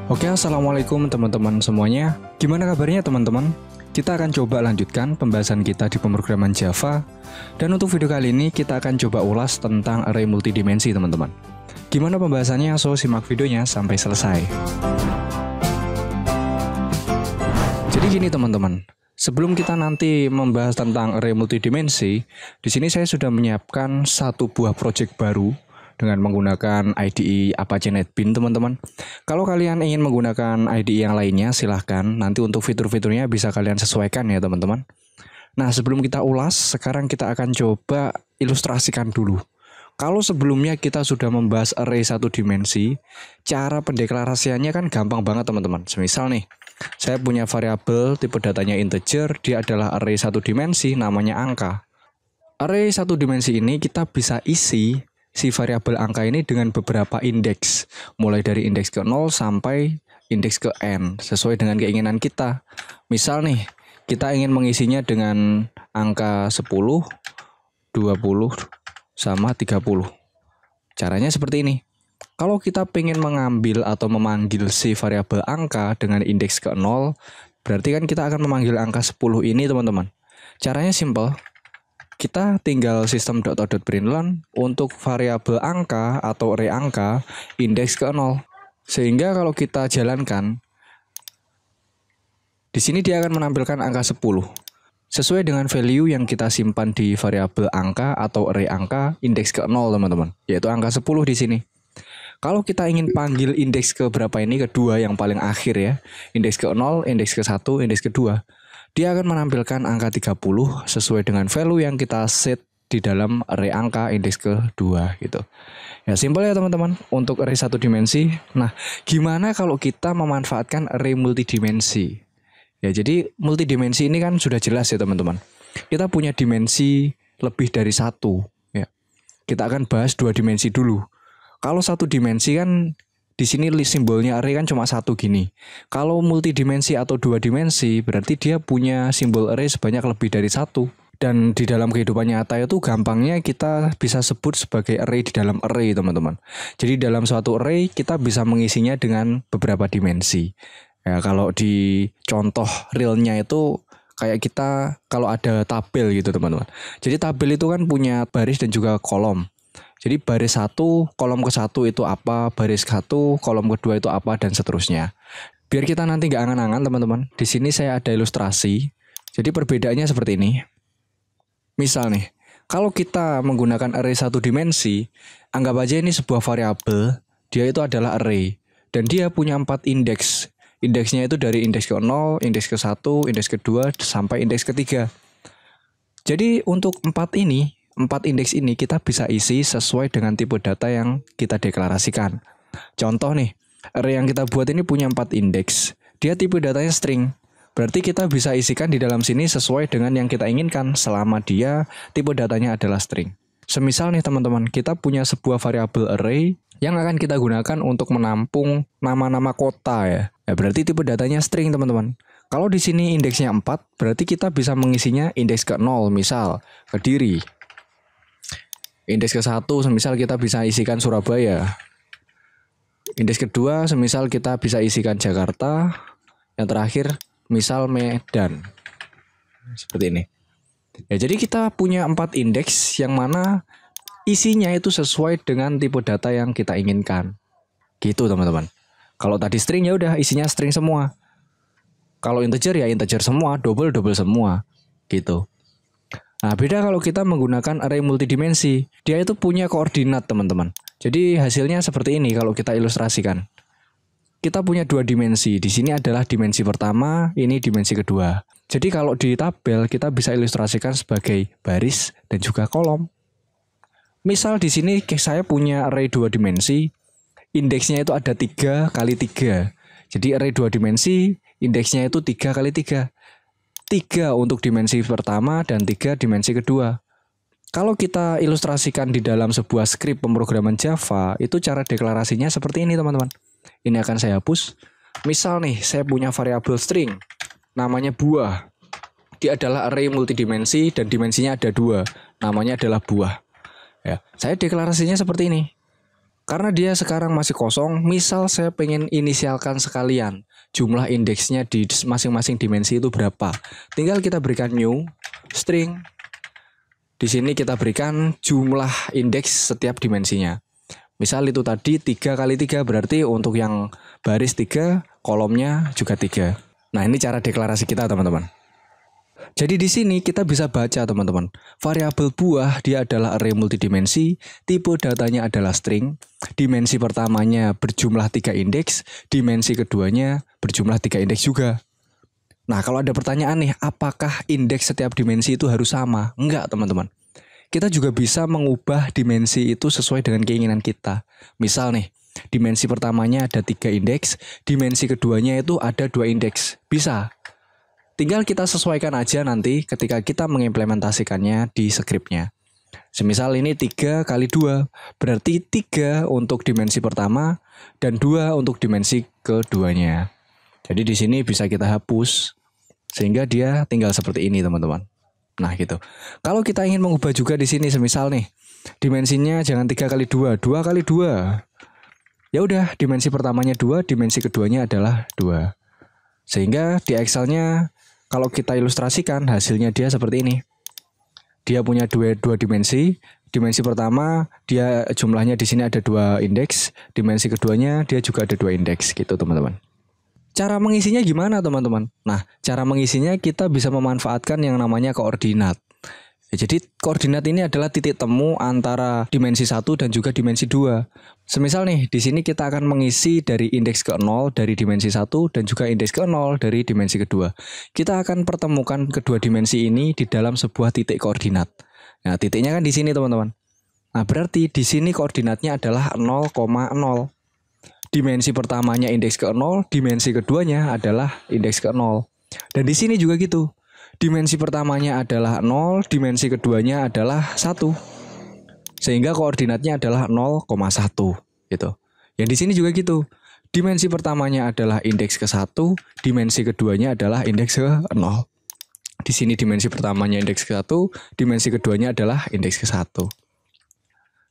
Oke, assalamualaikum teman-teman semuanya. Gimana kabarnya teman-teman? Kita akan coba lanjutkan pembahasan kita di pemrograman Java. Dan untuk video kali ini kita akan coba ulas tentang array multidimensi teman-teman. Gimana pembahasannya? So, simak videonya sampai selesai. Jadi gini teman-teman, sebelum kita nanti membahas tentang array multidimensi, di sini saya sudah menyiapkan satu buah project baru dengan menggunakan IDE Apache NetBeans teman-teman. Kalau kalian ingin menggunakan IDE yang lainnya silahkan, nanti untuk fitur-fiturnya bisa kalian sesuaikan ya teman-teman. Nah sebelum kita ulas, sekarang kita akan coba ilustrasikan dulu. Kalau sebelumnya kita sudah membahas array satu dimensi, cara pendeklarasiannya kan gampang banget teman-teman. Semisal nih, saya punya variabel tipe datanya integer, dia adalah array satu dimensi, namanya angka. Array satu dimensi ini kita bisa isi si variabel angka ini dengan beberapa indeks, mulai dari indeks ke 0 sampai indeks ke n, sesuai dengan keinginan kita. Misal nih, kita ingin mengisinya dengan angka 10, 20, sama 30. Caranya seperti ini. Kalau kita ingin mengambil atau memanggil si variabel angka dengan indeks ke 0, berarti kan kita akan memanggil angka 10 ini teman-teman. Caranya simple. Kita tinggal sistem .out.println untuk variabel angka atau array angka indeks ke 0. Sehingga kalau kita jalankan, di sini dia akan menampilkan angka 10. Sesuai dengan value yang kita simpan di variabel angka atau array angka indeks ke 0 teman-teman, yaitu angka 10 di sini. Kalau kita ingin panggil indeks ke berapa ini, kedua yang paling akhir ya, indeks ke 0, indeks ke 1, indeks ke 2. Dia akan menampilkan angka 30 sesuai dengan value yang kita set di dalam array angka indeks ke-2 gitu. Ya simpel ya teman-teman untuk array satu dimensi. Nah, gimana kalau kita memanfaatkan array multidimensi? Ya jadi multidimensi ini kan sudah jelas ya teman-teman. Kita punya dimensi lebih dari satu ya. Kita akan bahas dua dimensi dulu. Kalau satu dimensi kan di sini simbolnya array kan cuma satu gini. Kalau multidimensi atau dua dimensi berarti dia punya simbol array sebanyak lebih dari satu. Dan di dalam kehidupan nyata itu gampangnya kita bisa sebut sebagai array di dalam array teman-teman. Jadi dalam suatu array kita bisa mengisinya dengan beberapa dimensi. Ya, kalau di contoh realnya itu kayak kita kalau ada tabel gitu teman-teman. Jadi tabel itu kan punya baris dan juga kolom. Jadi baris 1, kolom ke-1 itu apa, baris 1, kolom kedua itu apa, dan seterusnya. Biar kita nanti nggak angan-angan teman-teman, di sini saya ada ilustrasi. Jadi perbedaannya seperti ini. Misal nih, kalau kita menggunakan array satu dimensi, anggap aja ini sebuah variabel, dia itu adalah array. Dan dia punya 4 indeks. Indeksnya itu dari indeks ke-0, indeks ke-1, indeks ke-2, sampai indeks ke-3. Jadi untuk 4 indeks ini kita bisa isi sesuai dengan tipe data yang kita deklarasikan. Contoh nih, array yang kita buat ini punya 4 indeks. Dia tipe datanya string. Berarti kita bisa isikan di dalam sini sesuai dengan yang kita inginkan selama dia tipe datanya adalah string. Semisal nih teman-teman, kita punya sebuah variabel array yang akan kita gunakan untuk menampung nama-nama kota ya. Ya berarti tipe datanya string teman-teman. Kalau di sini indeksnya 4, berarti kita bisa mengisinya indeks ke-0, misal Kediri. Indeks ke-1 semisal kita bisa isikan Surabaya. Indeks kedua semisal kita bisa isikan Jakarta. Yang terakhir misal Medan. Seperti ini. Ya, jadi kita punya 4 indeks yang mana isinya itu sesuai dengan tipe data yang kita inginkan. Gitu teman-teman. Kalau tadi string ya udah isinya string semua. Kalau integer ya integer semua, double semua. Gitu. Nah, beda kalau kita menggunakan array multidimensi. Dia itu punya koordinat, teman-teman. Jadi hasilnya seperti ini kalau kita ilustrasikan. Kita punya dua dimensi. Di sini adalah dimensi pertama, ini dimensi kedua. Jadi kalau di tabel kita bisa ilustrasikan sebagai baris dan juga kolom. Misal di sini saya punya array dua dimensi. Indeksnya itu ada 3 kali 3. Jadi array dua dimensi, indeksnya itu 3 kali 3. 3 untuk dimensi pertama dan 3 dimensi kedua. Kalau kita ilustrasikan di dalam sebuah skrip pemrograman Java, itu cara deklarasinya seperti ini teman-teman. Ini akan saya hapus. Misal nih, saya punya variabel string, namanya buah. Dia adalah array multidimensi dan dimensinya ada 2, namanya adalah buah. Ya, saya deklarasinya seperti ini. Karena dia sekarang masih kosong, misal saya pengen inisialkan sekalian jumlah indeksnya di masing-masing dimensi itu berapa. Tinggal kita berikan new string. Di sini kita berikan jumlah indeks setiap dimensinya. Misal itu tadi 3 kali 3 berarti untuk yang baris 3, kolomnya juga 3. Nah, ini cara deklarasi kita, teman-teman. Jadi di sini kita bisa baca, teman-teman. Variabel buah dia adalah array multidimensi, tipe datanya adalah string, dimensi pertamanya berjumlah 3 indeks, dimensi keduanya berjumlah 3 indeks juga. Nah, kalau ada pertanyaan nih, apakah indeks setiap dimensi itu harus sama? Enggak, teman-teman. Kita juga bisa mengubah dimensi itu sesuai dengan keinginan kita. Misal nih, dimensi pertamanya ada 3 indeks, dimensi keduanya itu ada 2 indeks. Bisa. Tinggal kita sesuaikan aja nanti ketika kita mengimplementasikannya di skripnya. Semisal ini 3 kali 2, berarti 3 untuk dimensi pertama dan 2 untuk dimensi keduanya. Jadi di sini bisa kita hapus sehingga dia tinggal seperti ini, teman-teman. Nah, gitu. Kalau kita ingin mengubah juga di sini semisal nih, dimensinya jangan 3 kali 2, 2 kali 2. Ya udah, dimensi pertamanya 2, dimensi keduanya adalah 2. Sehingga di Excel-nya kalau kita ilustrasikan hasilnya dia seperti ini. Dia punya dua dimensi. Dimensi pertama dia jumlahnya di sini ada 2 indeks. Dimensi keduanya dia juga ada 2 indeks gitu, teman-teman. Cara mengisinya gimana, teman-teman? Nah, cara mengisinya kita bisa memanfaatkan yang namanya koordinat. Jadi koordinat ini adalah titik temu antara dimensi 1 dan juga dimensi 2. Semisal nih, di sini kita akan mengisi dari indeks ke 0 dari dimensi 1 dan juga indeks ke 0 dari dimensi kedua. Kita akan pertemukan kedua dimensi ini di dalam sebuah titik koordinat. Nah, titiknya kan di sini, teman-teman. Nah, berarti di sini koordinatnya adalah 0,0. Dimensi pertamanya indeks ke 0, dimensi keduanya adalah indeks ke 0. Dan di sini juga gitu. Dimensi pertamanya adalah 0, dimensi keduanya adalah 1. Sehingga koordinatnya adalah 0,1 gitu. Yang di sini juga gitu. Dimensi pertamanya adalah indeks ke 1, dimensi keduanya adalah indeks ke 0. Di sini dimensi pertamanya indeks ke 1, dimensi keduanya adalah indeks ke 1.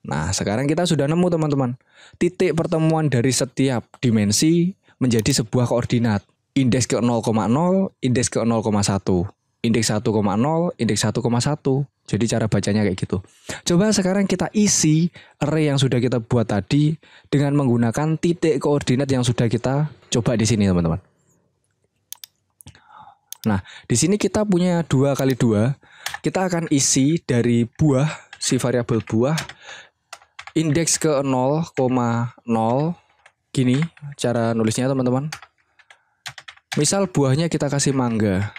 Nah, sekarang kita sudah nemu, teman-teman. Titik pertemuan dari setiap dimensi menjadi sebuah koordinat. Indeks ke 0,0, indeks ke 0,1. Indeks 1,0, indeks 1,1. Jadi cara bacanya kayak gitu. Coba sekarang kita isi array yang sudah kita buat tadi dengan menggunakan titik koordinat yang sudah kita coba di sini, teman-teman. Nah, di sini kita punya 2 kali 2. Kita akan isi dari buah, si variabel buah, indeks ke 0,0. Gini cara nulisnya, teman-teman. Misal buahnya kita kasih mangga.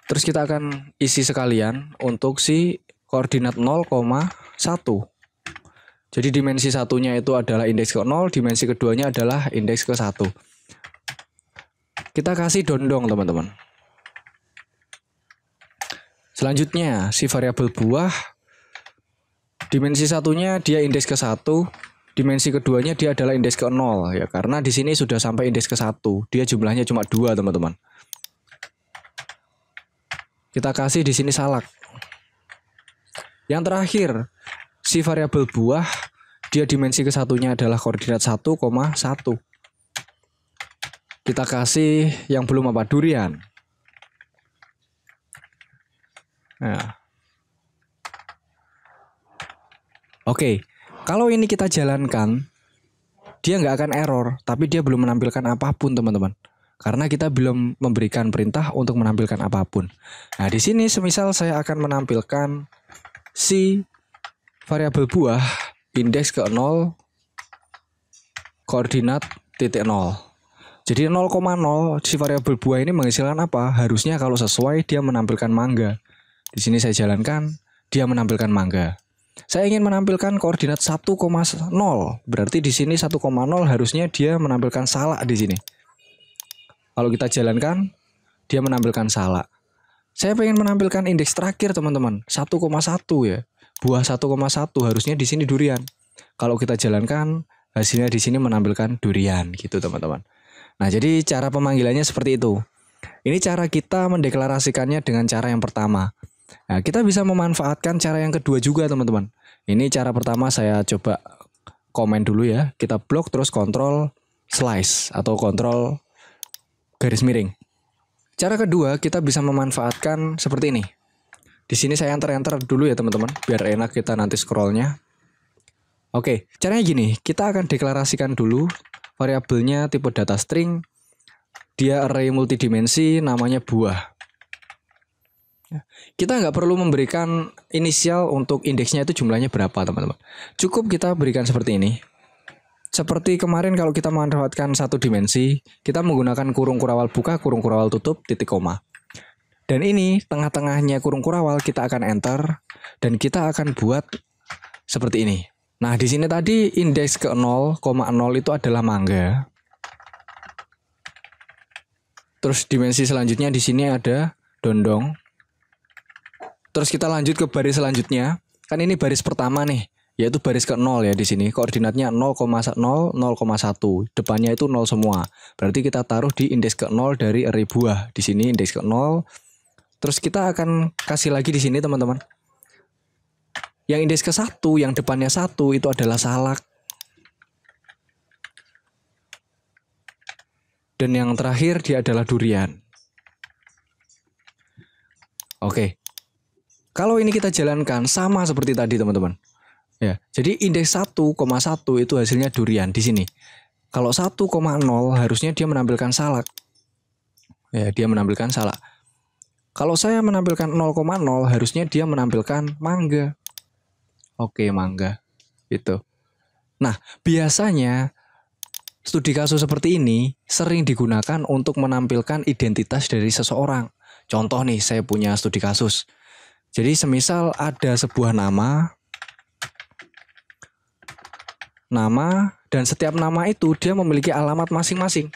Terus kita akan isi sekalian untuk si koordinat 0,1. Jadi dimensi satunya itu adalah indeks ke 0, dimensi keduanya adalah indeks ke 1. Kita kasih dondong, teman-teman. Selanjutnya, si variabel buah, dimensi satunya dia indeks ke 1, dimensi keduanya dia adalah indeks ke 0. Ya, karena di sini sudah sampai indeks ke 1. Dia jumlahnya cuma 2, teman-teman. Kita kasih di sini salak. Yang terakhir, si variabel buah, dia dimensi ke satunya adalah koordinat 1,1. Kita kasih yang belum apa, durian. Nah. Oke, kalau ini kita jalankan, dia nggak akan error, tapi dia belum menampilkan apapun, teman-teman. Karena kita belum memberikan perintah untuk menampilkan apapun. Nah, di sini semisal saya akan menampilkan si variabel buah indeks ke 0 koordinat titik 0. Jadi 0,0 si variabel buah ini menghasilkan apa? Harusnya kalau sesuai dia menampilkan mangga. Di sini saya jalankan, dia menampilkan mangga. Saya ingin menampilkan koordinat 1,0. Berarti di sini 1,0 harusnya dia menampilkan salak di sini. Kalau kita jalankan, dia menampilkan salak. Saya pengen menampilkan indeks terakhir, teman-teman. 1,1 ya. Buah 1,1 harusnya di sini durian. Kalau kita jalankan, hasilnya di sini menampilkan durian gitu, teman-teman. Nah, jadi cara pemanggilannya seperti itu. Ini cara kita mendeklarasikannya dengan cara yang pertama. Nah, kita bisa memanfaatkan cara yang kedua juga, teman-teman. Ini cara pertama saya coba komen dulu ya. Kita blok terus kontrol slice atau kontrol garis miring. Cara kedua, kita bisa memanfaatkan seperti ini. Di sini saya enter dulu ya teman-teman, biar enak kita nanti scrollnya. Oke, caranya gini, kita akan deklarasikan dulu variabelnya tipe data string. Dia array multidimensi, namanya buah. Kita nggak perlu memberikan inisial untuk indeksnya itu jumlahnya berapa teman-teman. Cukup kita berikan seperti ini. Seperti kemarin kalau kita memanfaatkan satu dimensi, kita menggunakan kurung kurawal buka, kurung kurawal tutup, titik koma. Dan ini tengah-tengahnya kurung kurawal kita akan enter dan kita akan buat seperti ini. Nah, di sini tadi indeks ke 0,0 itu adalah mangga. Terus dimensi selanjutnya di sini ada dondong. Terus kita lanjut ke baris selanjutnya. Kan ini baris pertama nih, yaitu baris ke 0 ya di sini. Koordinatnya 0,0, 0,1. Depannya itu 0 semua. Berarti kita taruh di indeks ke 0 dari array buah. Di sini indeks ke 0. Terus kita akan kasih lagi di sini teman-teman. Yang indeks ke 1, yang depannya 1 itu adalah salak. Dan yang terakhir dia adalah durian. Oke. Kalau ini kita jalankan sama seperti tadi teman-teman. Ya, jadi indeks 1,1 itu hasilnya durian di sini. Kalau 1,0 harusnya dia menampilkan salak. Ya, dia menampilkan salak. Kalau saya menampilkan 0,0 harusnya dia menampilkan mangga. Oke, mangga. Gitu. Nah, biasanya studi kasus seperti ini sering digunakan untuk menampilkan identitas dari seseorang. Contoh nih, saya punya studi kasus. Jadi semisal ada sebuah nama dan setiap nama itu dia memiliki alamat masing-masing.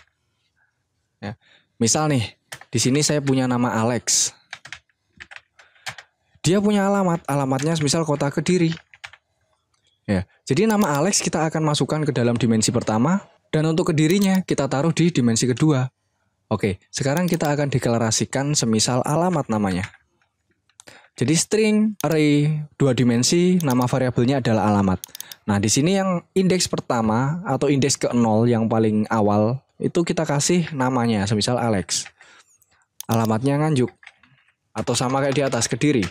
Ya. Misal nih, di sini saya punya nama Alex. Dia punya alamatnya misal kota Kediri. Ya, jadi nama Alex kita akan masukkan ke dalam dimensi pertama dan untuk Kedirinya kita taruh di dimensi kedua. Oke, sekarang kita akan deklarasikan semisal alamat namanya. Jadi string array 2 dimensi, nama variabelnya adalah alamat. Nah, di sini yang indeks pertama atau indeks ke 0 yang paling awal itu kita kasih namanya, semisal Alex. Alamatnya Nganjuk atau sama kayak di atas Kediri.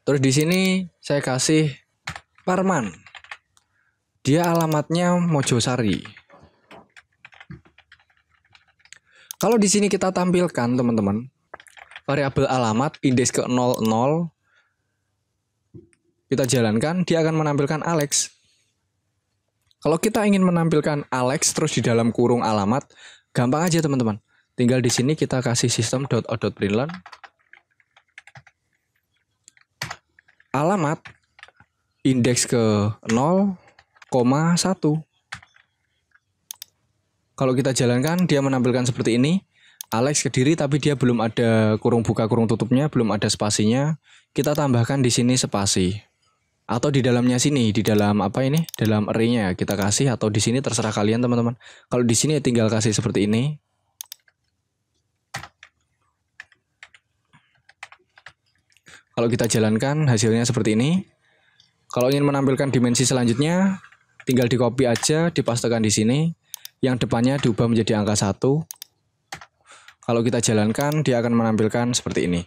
Terus di sini saya kasih Parman. Dia alamatnya Mojosari. Kalau di sini kita tampilkan teman-teman variabel alamat indeks ke 00 kita jalankan, dia akan menampilkan Alex. Kalau kita ingin menampilkan Alex terus di dalam kurung alamat, gampang aja teman-teman. Tinggal di sini kita kasih system.out.println alamat indeks ke 0,1. Kalau kita jalankan, dia menampilkan seperti ini. Alex Kediri, tapi dia belum ada kurung buka kurung tutupnya, belum ada spasinya. Kita tambahkan di sini spasi. Atau di dalamnya sini, di dalam apa ini? Dalam array-nya kita kasih atau di sini terserah kalian teman-teman. Kalau di sini tinggal kasih seperti ini. Kalau kita jalankan hasilnya seperti ini. Kalau ingin menampilkan dimensi selanjutnya, tinggal di copy aja, dipastekan di sini. Yang depannya diubah menjadi angka 1. Kalau kita jalankan, dia akan menampilkan seperti ini.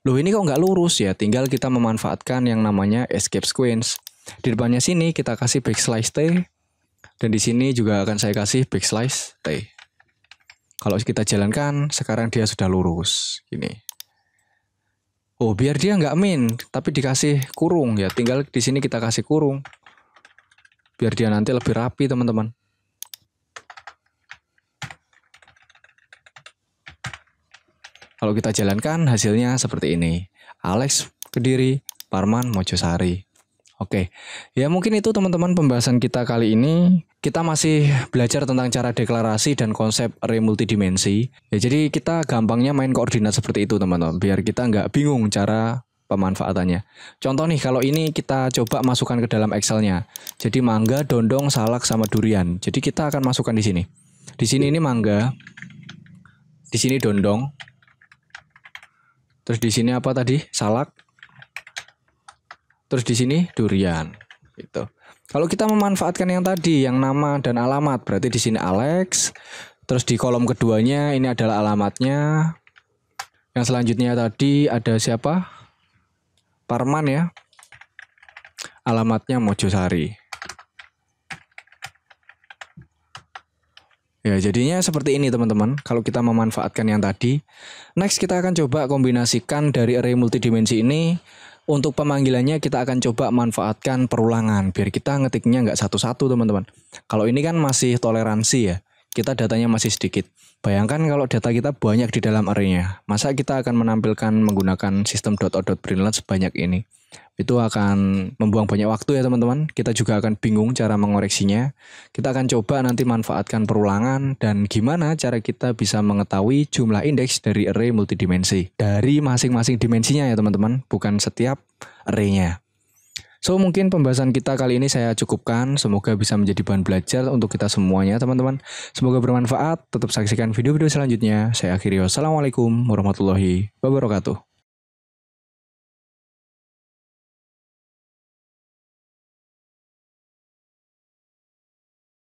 Loh, ini kok nggak lurus ya? Tinggal kita memanfaatkan yang namanya escape sequence. Di depannya sini kita kasih backslash T. Dan di sini juga akan saya kasih backslash T. Kalau kita jalankan, sekarang dia sudah lurus. Ini. Oh, biar dia nggak min, tapi dikasih kurung ya. Tinggal di sini kita kasih kurung. Biar dia nanti lebih rapi, teman-teman. Kalau kita jalankan hasilnya seperti ini. Alex Kediri, Parman Mojosari. Oke, ya mungkin itu teman-teman pembahasan kita kali ini. Kita masih belajar tentang cara deklarasi dan konsep array multidimensi. Ya, jadi kita gampangnya main koordinat seperti itu teman-teman. Biar kita nggak bingung cara pemanfaatannya. Contoh nih, kalau ini kita coba masukkan ke dalam Excel-nya. Jadi mangga, dondong, salak, sama durian. Jadi kita akan masukkan di sini. Di sini ini mangga. Di sini dondong. Terus di sini apa tadi? Salak. Terus di sini durian. Gitu. Kalau kita memanfaatkan yang tadi, yang nama dan alamat, berarti di sini Alex. Terus di kolom keduanya ini adalah alamatnya. Yang selanjutnya tadi ada siapa? Parman ya. Alamatnya Mojosari. Ya, jadinya seperti ini teman-teman. Kalau kita memanfaatkan yang tadi. Next kita akan coba kombinasikan dari array multidimensi ini. Untuk pemanggilannya kita akan coba manfaatkan perulangan. Biar kita ngetiknya nggak satu-satu teman-teman. Kalau ini kan masih toleransi ya. Kita datanya masih sedikit. Bayangkan kalau data kita banyak di dalam array-nya. Masa kita akan menampilkan menggunakan sistem .out.println sebanyak ini. Itu akan membuang banyak waktu ya teman-teman. Kita juga akan bingung cara mengoreksinya. Kita akan coba nanti manfaatkan perulangan dan gimana cara kita bisa mengetahui jumlah indeks dari array multidimensi. Dari masing-masing dimensinya ya teman-teman, bukan setiap array-nya. So mungkin pembahasan kita kali ini saya cukupkan. Semoga bisa menjadi bahan belajar untuk kita semuanya teman-teman. Semoga bermanfaat. Tetap saksikan video-video selanjutnya. Saya akhiri. Wassalamualaikum warahmatullahi wabarakatuh.